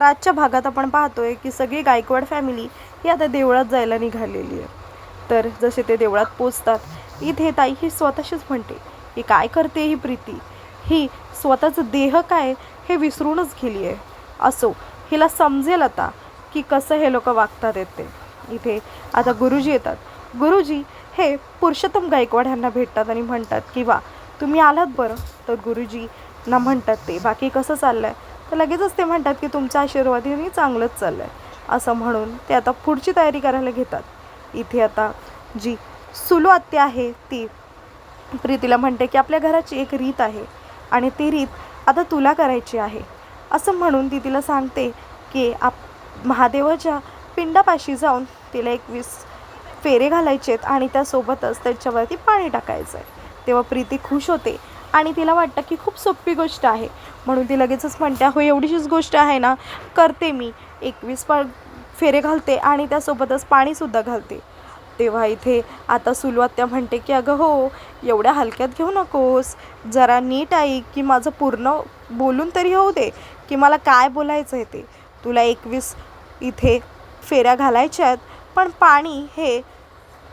आजच्या भागात आपण पाहतोय की सगळी गायकवाड फॅमिली ही आता देवळात जायला निघालेली आहे. तर जसे ते देवळात पोचतात इथे ताई ही स्वतःशीच म्हणते की काय करते ही प्रीती, ही स्वतःचं देह काय हे विसरूनच गेली आहे. असो, हिला समजेल आता की कसं हे लोक वागतात येते. इथे आता गुरुजी येतात. गुरुजी हे पुरुषोत्तम गायकवाड यांना भेटतात आणि म्हणतात की वा तुम्ही आलात बरं. तर गुरुजी ना म्हणतात ते बाकी कसं चाललंय, तर लगेचच ते म्हणतात की तुमच्या आशीर्वादाने चांगलंच चाललं आहे. असं म्हणून ते आता पुढची तयारी करायला घेतात. इथे आता जी सुलू आत्या आहे ती प्रीतीला म्हणते की आपल्या घराची एक रीत आहे आणि ती रीत आता तुला करायची आहे. असं म्हणून ती तिला सांगते की महादेवाच्या पिंडापाशी जाऊन तिला 21 फेरे घालायचेत आणि त्यासोबतच त्याच्यावरती पाणी टाकायचं आहे. तेव्हा प्रीती खुश होते आणि तिला वाटतं की खूप सोपी गोष्ट आहे. म्हणून ती लगेचच म्हणते हो एवढीशीच गोष्ट आहे ना, करते मी. 21 फेरे घालते आणि त्यासोबतच पाणीसुद्धा घालते. तेव्हा इथे आता सुलू आत्या म्हणते की अगं हो, एवढ्या हलक्यात घेऊ नकोस, जरा नीट ऐक की माझं पूर्ण बोलून तरी होऊ दे की मला काय बोलायचं आहे ते. तुला 21 इथे फेऱ्या घालायच्या आहेत, पण पाणी हे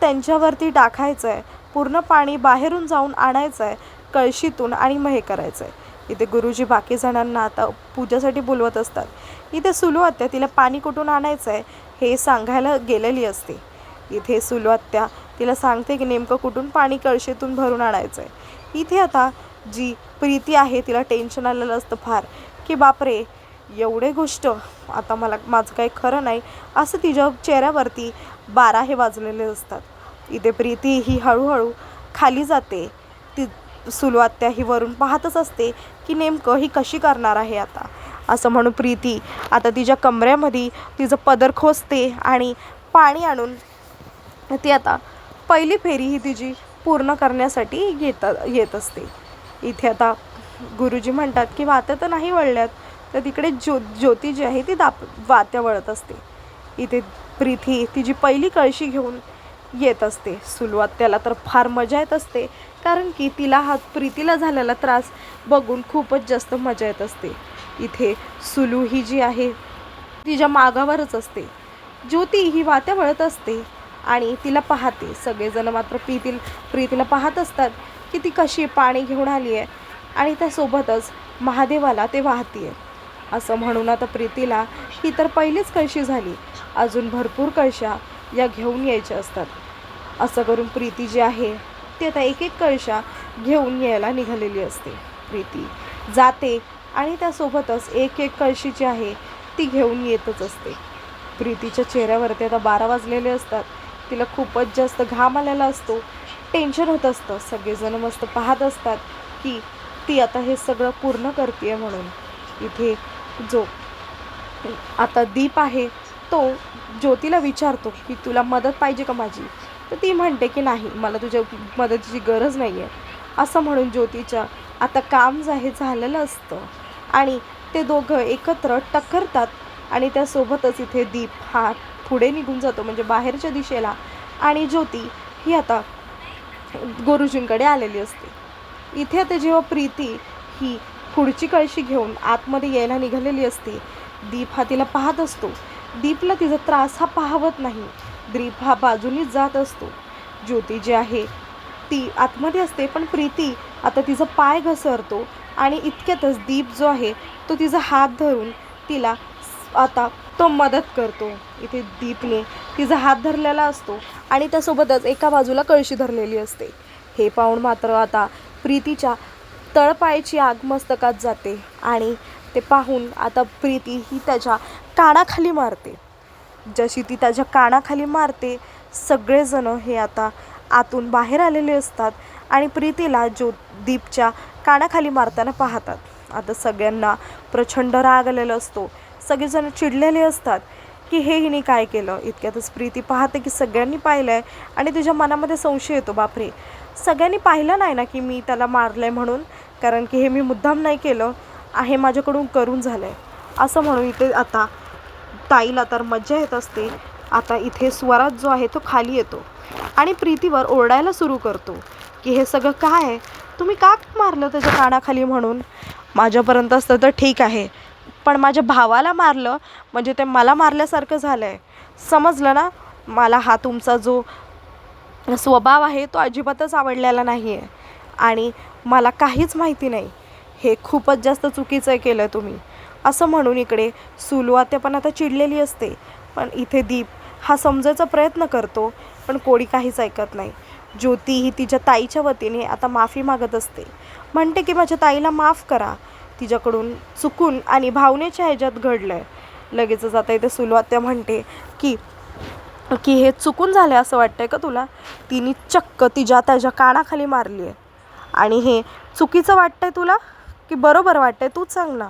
त्यांच्यावरती टाकायचं आहे. पूर्ण पाणी बाहेरून जाऊन आणायचं आहे कळशीतून आणि मग हे करायचं आहे. इथे गुरुजी बाकी जणांना आता पूजेसाठी बोलवत असतात. इथे सुलू आत्या तिला पाणी कुठून आणायचं आहे हे सांगायला गेलेली असते. इथे सुलू आत्या तिला सांगते की नेमकं कुठून पाणी कळशीतून भरून आणायचं आहे. इथे आता जी प्रीती आहे तिला टेन्शन आलेलं असतं फार की बापरे एवढे गोष्ट आता माझं काही खरं नाही, असं तिच्या चेहऱ्यावरती 12 हे वाजलेले असतात. इथे प्रीती ही हळूहळू खाली जाते. ती सुलू आत्या ही वरून पाहतच असते की नेमकं ही कशी करणार आहे आता. असं म्हणून प्रीती आता तिच्या कमऱ्यामध्ये तिचं पदर खोचते आणि पाणी आणून ती आता पहिली फेरी ही तिची पूर्ण करण्यासाठी येत असते. इथे आता गुरुजी म्हणतात की वात्या तर नाही वळल्यात, तर तिकडे ज्योती जी आहे ती वात्या वळत असते. इथे प्रीती तिची पहिली कळशी घेऊन येत असते. सुलू आत्याला तर फार मजा येत असते, कारण की तिला हा प्रीतीला झालेला त्रास बघून खूपच जास्त मजा येत असते. इथे सुलू ही जी आहे तिच्या मागावरच असते. ज्योती ही वात्या वळत असते आणि तिला पाहते. सगळेजण मात्र प्रीतीला पाहत असतात की ती कशी पाणी घेऊन आली आहे आणि त्यासोबतच महादेवाला ते वाहतीये. असं म्हणून आता प्रीतीला ही तर पहिलीच कळशी झाली, अजून भरपूर कळशा या घेऊन यायच्या असतात. असं करून प्रीती जी आहे ती आता एक कळशा घेऊन यायला निघालेली असते. प्रीती जाते आणि त्यासोबतच एक कळशी जी आहे ती घेऊन येतच असते. प्रीतीच्या चेहऱ्यावरती आता 12 वाजलेले असतात. तिला खूपच जास्त घाम आलेला असतो, टेन्शन होत असतं. सगळेजण मस्त पाहत असतात की ती आता हे सगळं पूर्ण करते म्हणून. इथे जो आता दीप आहे तो ज्योतीला विचारतो की तुला मदत पाहिजे का माझी, तर ती म्हणते की नाही, मला तुझ्या मदतीची गरज नाही आहे. असं म्हणून ज्योतीच्या आता काम जे आहे झालेलं असतं आणि ते दोघं एकत्र टक्करतात आणि त्यासोबतच इथे दीप हा पुढे निघून जातो म्हणजे बाहेरच्या दिशेला आणि ज्योती ही आता गुरुजींकडे आलेली असते. इथे आता जेव्हा प्रीती ही पुढची कळशी घेऊन आतमध्ये यायला निघालेली असते, दीप हा तिला पाहत असतो. दीपला तिचा त्रास हा पाहवत नाही. दीप हा बाजूनीच जात असतो. ज्योती जी आहे ती आतमध्ये असते, पण प्रीती आता तिचा पाय घसरतो आणि इतक्यातच दीप जो आहे तो तिचा हात धरून तिला आता तो मदत करतो. इथे दीपने तिचा हात धरलेला असतो आणि त्यासोबतच एका बाजूला कळशी धरलेली असते. हे पाहून मात्र आता प्रीतीच्या तळपायाची आग मस्तकात जाते आणि ते पाहून आता प्रीती ही त्याच्या कानाखाली मारते. जशी ती त्याच्या कानाखाली मारते, सगळेजण हे आता आतून बाहेर आलेले असतात आणि प्रीतीला दीपच्या कानाखाली मारताना पाहतात. आता सगळ्यांना प्रचंड राग आलेला असतो. सगळेजण चिडलेले असतात की हे हिने काय केलं. इतक्यातच प्रीती पाहते की सगळ्यांनी पाहिलं आहे आणि तिच्या मनामध्ये संशय येतो, बापरे सगळ्यांनी पाहिलं नाही ना की मी त्याला मारलं आहे म्हणून, कारण की हे मी मुद्दाम नाही केलं आहे, माझ्याकडून करून झालं आहे. असं म्हणून इथे आता ताईला तर मज्जा येत असते. आता इथे स्वराज जो आहे तो खाली येतो आणि प्रीतीवर ओरडायला सुरू करतो की हे सगळं काय आहे, तुम्ही का मारलं त्याच्या कानाखाली म्हणून. माझ्यापर्यंत असतं तर ठीक आहे, पण माझ्या भावाला मारलं म्हणजे ते मला मारल्यासारखं झालं आहे. समजलं ना? मला हा तुमचा जो स्वभाव आहे तो अजिबातच आवडलेला नाही आहे आणि मला काहीच माहिती नाही. हे खूपच जास्त चुकीचं केलं तुम्ही. असं म्हणून इकडे सुलू आत्या पण आता चिडलेली असते. पण इथे दीप हा समजायचा प्रयत्न करतो, पण कोणी काहीच ऐकत नाही. ज्योती ही तिच्या ताईच्या वतीने आता माफी मागत असते. म्हणते की माझ्या ताईला माफ करा, तिच्याकडून चुकून आणि भावनेच्या ह्याच्यात घडलं आहे. लगेचच आता इथे सुलू आत्या म्हणते की की हे चुकून झालं असं वाटतंय का तुला? तिने चक्क त्याच्या कानाखाली मारली आहे आणि हे चुकीचं वाटतंय तुला की बरोबर वाटतंय? तूच सांग ना.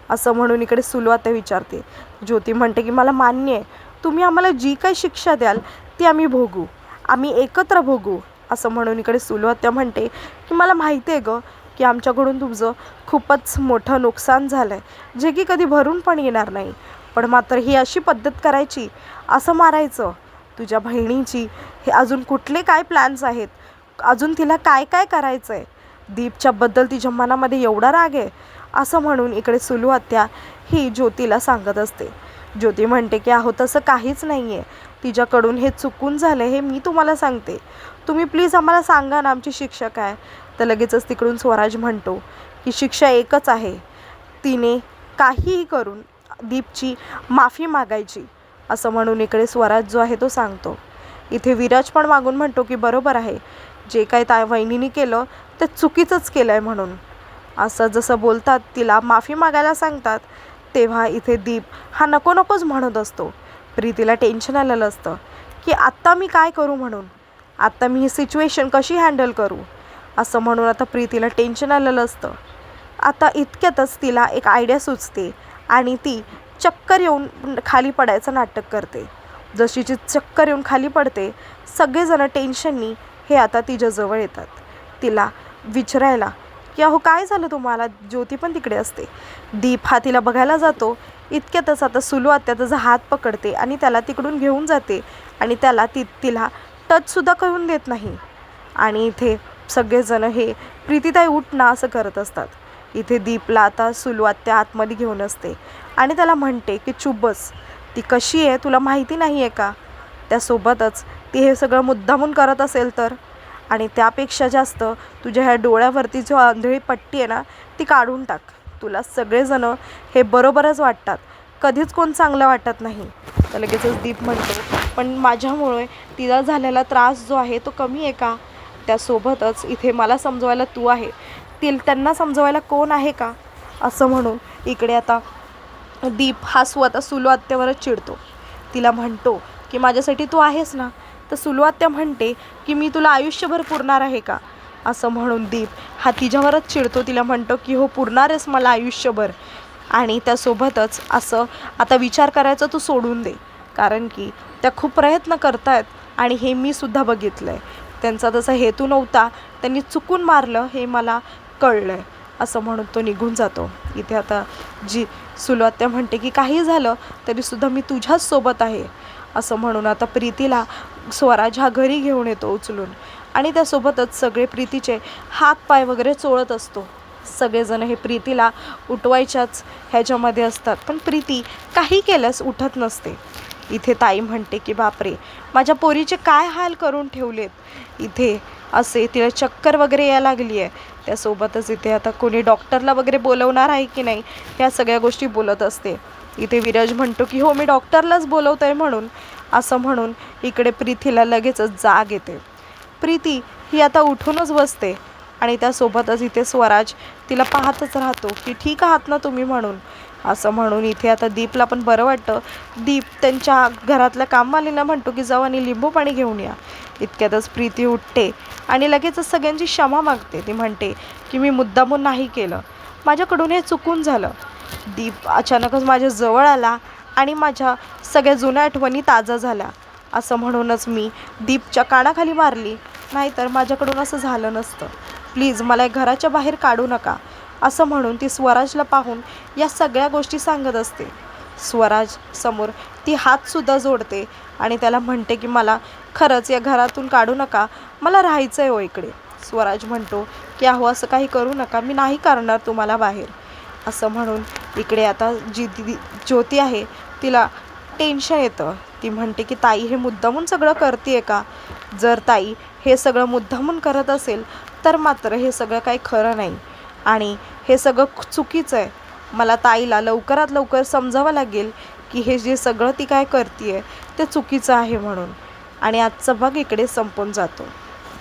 असं म्हणून इकडे सुलू आत्या विचारते. ज्योती म्हणते की मला मान्य आहे, तुम्ही आम्हाला जी काही शिक्षा द्याल ती आम्ही भोगू, आम्ही एकत्र भोगू. असं म्हणून इकडे सुलू आत्या म्हणते की मला माहिती आहे गं की आमच्याकडून तुमचं खूपच मोठं नुकसान झालं आहे, जे की कधी भरून पण येणार नाही. पण मात्र ही अशी पद्धत करायची, असं मारायचं तुझ्या बहिणीची, हे अजून कुठले काय प्लॅन्स आहेत? अजून तिला काय काय करायचं आहे? दीपच्याबद्दल तिच्या मनामध्ये एवढा राग आहे? असं म्हणून इकडे सुलू आत्या ही ज्योतीला सांगत असते. ज्योती म्हणते की अहो तसं काहीच नाही आहे, तिच्याकडून हे चुकून झालं हे मी तुम्हाला सांगते, तुम्ही प्लीज आम्हाला सांगा ना आमची शिक्षा काय. तर लगेचच तिकडून स्वराज म्हणतो की शिक्षा एकच आहे, तिने काहीही करून दीपची माफी मागायची. असं म्हणून इकडे स्वराज जो आहे तो सांगतो. इथे विराज पण मागून म्हणतो की बरोबर आहे, जे काही वहिनीने केलं ते चुकीचंच केलं आहे म्हणून. असं जसं बोलतात तिला माफी मागायला सांगतात, तेव्हा इथे दीप हा नको नकोच म्हणत असतो. प्रीतीला टेन्शन आलेलं असतं की आत्ता मी काय करू म्हणून, आत्ता मी ही सिच्युएशन कशी हँडल करू. असं म्हणून आता प्रीतीला टेन्शन आलेलं असतं. आता इतक्यातच तिला एक आयडिया सुचते आणि ती चक्कर येऊन खाली पडायचं नाटक करते. जशीची चक्कर येऊन खाली पडते, सगळेजण टेन्शननी हे आता तिच्याजवळ येतात तिला विचारायला की अहो काय झालं तुम्हाला. ज्योती पण तिकडे असते. दीप हा तिला बघायला जातो. इतक्यातच आता सुलू आत्या त्याचा हात पकडते आणि त्याला तिकडून घेऊन जाते आणि त्याला तिला टचसुद्धा करून देत नाही. आणि इथे सगळेजण हे प्रीतीताई उठ ना असं करत असतात. इथे दीपला आता सुलू आत्या आतमध्ये घेऊन असते आणि त्याला म्हणते की चुप बस, ती कशी आहे तुला माहिती नाही आहे का. त्यासोबतच ती हे सगळं मुद्दामून करत असेल तर, आणि त्यापेक्षा जास्त तुझ्या ह्या डोळ्यावरती जो आंधळी पट्टी आहे ना ती काढून टाक. तुला सगळेजणं हे बरोबरच वाटतात, कधीच कोण चांगलं वाटत नाही. तर लगेचच दीप म्हणतो पण माझ्यामुळे तिला झालेला त्रास जो आहे तो कमी आहे का. त्यासोबतच इथे मला समजवायला तू आहे, त्यांना समजवायला कोण आहे का. असं म्हणून इकडे आता दीप हा स्वतः सुलू आत्यावरच चिडतो. तिला म्हणतो की माझ्यासाठी तू आहेस ना. तर सुलू आत्या म्हणते की मी तुला आयुष्यभर पुरणार आहे का. असं म्हणून दीप हा तिच्यावरच चिडतो. तिला म्हणतो की हो पुरणार आहेस मला आयुष्यभर. आणि त्यासोबतच असं आता विचार करायचं तू सोडून दे, कारण की त्या खूप प्रयत्न करतायत आणि हे मी सुद्धा बघितलं आहे. त्यांचा तसा हेतू नव्हता, त्यांनी चुकून मारलं हे मला कळलं आहे. असं म्हणून तो निघून जातो. इथे आता जी सुलू आत्या म्हणते की काही झालं तरीसुद्धा मी तुझ्याच सोबत आहे. असं म्हणून आता प्रीतीला स्वराज हा घरी घेऊन येतो उचलून आणि त्यासोबतच सगळे प्रीतीचे हात पाय वगैरे चोळत असतो. सगळेजण हे प्रीतीला उठवायच्याच ह्याच्यामध्ये असतात, पण प्रीती काही केल्यास उठत नसते. इथे ताई म्हणते की बापरे, माझ्या पोरीचे काय हाल करून ठेवलेत. इथे असे तिला चक्कर वगैरे यायला लागली आहे. त्यासोबतच इथे आता कोणी डॉक्टरला वगैरे बोलवणार आहे की नाही ह्या सगळ्या गोष्टी बोलत असते. इथे विराज म्हणतो की हो मी डॉक्टरलाच बोलवत आहे म्हणून. असं म्हणून इकडे प्रीतीला लगेचच जाग येते. प्रीती ही आता उठूनच बसते आणि त्यासोबतच इथे स्वराज तिला पाहतच राहतो की ठीक आहात ना तुम्ही म्हणून. असं म्हणून इथे आता दीपला पण बरं वाटतं. दीप त्यांच्या घरातल्या कामवालीला म्हणतो की जाऊ आणि लिंबू पाणी घेऊन या. इतक्यातच प्रीती उठते आणि लगेचच सगळ्यांची क्षमा मागते. ती म्हणते की मी मुद्दामून नाही केलं, माझ्याकडून हे चुकून झालं. दीप अचानकच माझ्या जवळ आला आणि माझ्या सगळ्या जुन्या आठवणी ताज्या झाल्या. असं म्हणूनच मी दीपच्या कानाखाली मारली, नाहीतर माझ्याकडून असं झालं नसतं. प्लीज मला घराच्या बाहेर काढू नका. असं म्हणून ती स्वराजला पाहून या सगळ्या गोष्टी सांगत असते. स्वराज समोर ती हातसुद्धा जोडते आणि त्याला म्हणते की मला खरंच या घरातून काढू नका, मला राहायचं आहे हो इकडे. स्वराज म्हणतो की अहो असं काही करू नका, मी नाही काढणार तुम्हाला बाहेर. असं म्हणून इकडे आता ज्योती आहे तिला टेन्शन येतं. ती म्हणते की ताई हे मुद्दामून सगळं करते का? जर ताई हे सगळं मुद्दामून करत असेल तर मात्र हे सगळं काही खरं नाही आणि हे सगळं चुकीचं आहे. मला ताईला लवकरात लवकर समजावं लागेल की हे जे सगळं ती काय करते ते चुकीचं आहे म्हणून. आणि आजचा भाग इकडे संपून जातो.